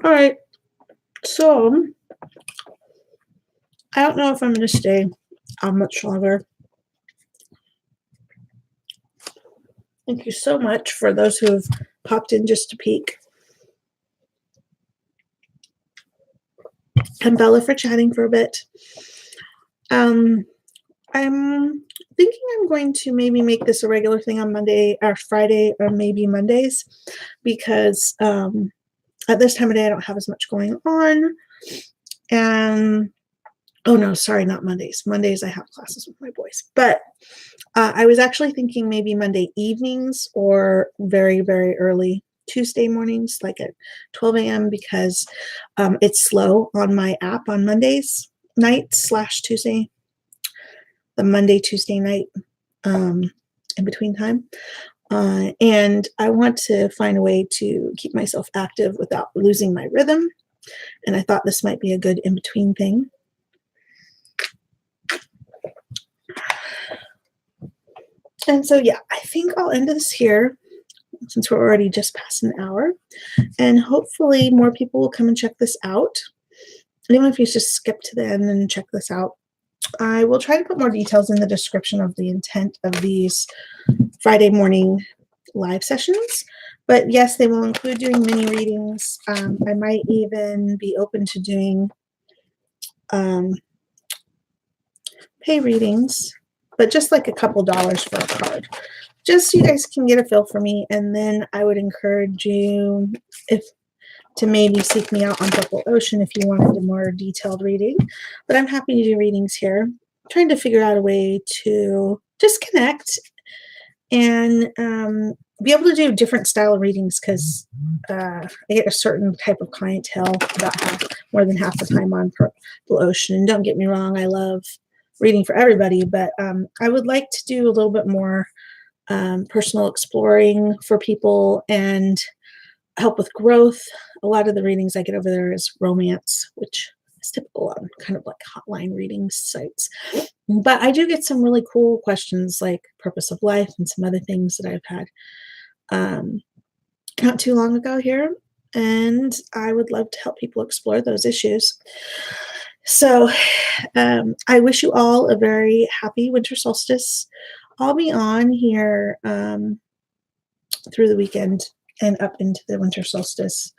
All right. So I don't know if I'm going to stay much longer. Thank you so much for those who have popped in just to peek. And Bella for chatting for a bit. I'm thinking I'm going to maybe make this a regular thing on Monday or Friday, or maybe Mondays, because at this time of day I don't have as much going on. And oh no, sorry, not Mondays. Mondays I have classes with my boys. But I was actually thinking maybe Monday evenings or very, very early Tuesday mornings, like at 12 a.m. because it's slow on my app on Mondays night / Tuesday, the Monday, Tuesday night in between time. And I want to find a way to keep myself active without losing my rhythm. And I thought this might be a good in-between thing. And so, yeah, I think I'll end this here since we're already just past an hour. And hopefully more people will come and check this out. And even if you just skip to the end and check this out, I will try to put more details in the description of the intent of these Friday morning live sessions. But yes, they will include doing mini readings. I might even be open to doing pay readings, but just like a couple dollars for a card, just so you guys can get a feel for me. And then I would encourage you to maybe seek me out on Purple Ocean if you wanted a more detailed reading. But I'm happy to do readings here. I'm trying to figure out a way to just connect and be able to do different style readings, because I get a certain type of clientele about more than half the time on Purple Ocean. And don't get me wrong, I love reading for everybody, but I would like to do a little bit more personal exploring for people and help with growth. A lot of the readings I get over there is romance, which is typical on kind of like hotline reading sites. But I do get some really cool questions like purpose of life and some other things that I've had not too long ago here. And I would love to help people explore those issues. So I wish you all a very happy winter solstice. I'll be on here through the weekend and up into the winter solstice.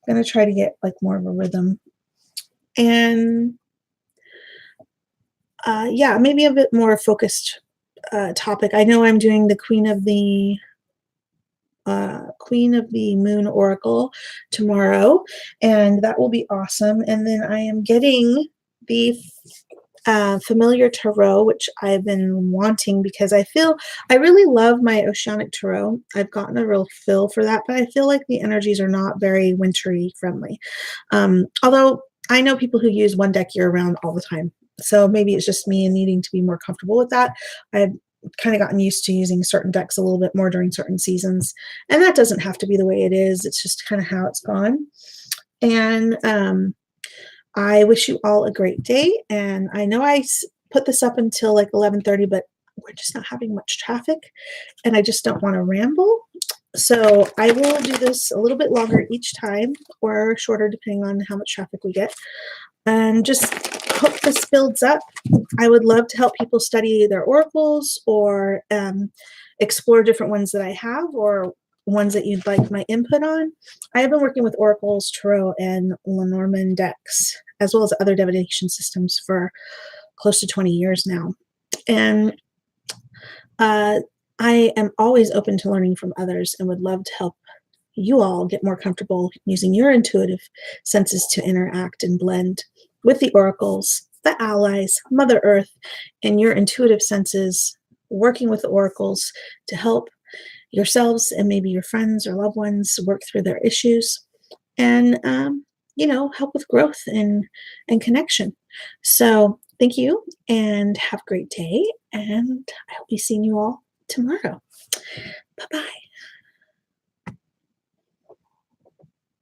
I'm going to try to get like more of a rhythm. And yeah, maybe a bit more focused topic. I know I'm doing the Queen of the Moon Oracle tomorrow, and that will be awesome. And then I am getting the Familiar Tarot, which I've been wanting because I really love my Oceanic Tarot. I've gotten a real feel for that, but I feel like the energies are not very wintry friendly. Although I know people who use one deck year round all the time. So maybe it's just me and needing to be more comfortable with that. I've kind of gotten used to using certain decks a little bit more during certain seasons. And that doesn't have to be the way it is. It's just kind of how it's gone. And I wish you all a great day. And I know I put this up until like 11:30, but we're just not having much traffic. And I just don't want to ramble. So I will do this a little bit longer each time or shorter depending on how much traffic we get. And just hope this builds up. I would love to help people study their oracles or explore different ones that I have or ones that you'd like my input on. I have been working with oracles, tarot, and Lenormand decks, as well as other divination systems for close to 20 years now. And I am always open to learning from others and would love to help you all get more comfortable using your intuitive senses to interact and blend with the oracles, the allies, Mother Earth, and your intuitive senses, working with the oracles to help yourselves and maybe your friends or loved ones work through their issues and, help with growth and connection. So thank you and have a great day. And I will be seeing you all tomorrow. Bye-bye.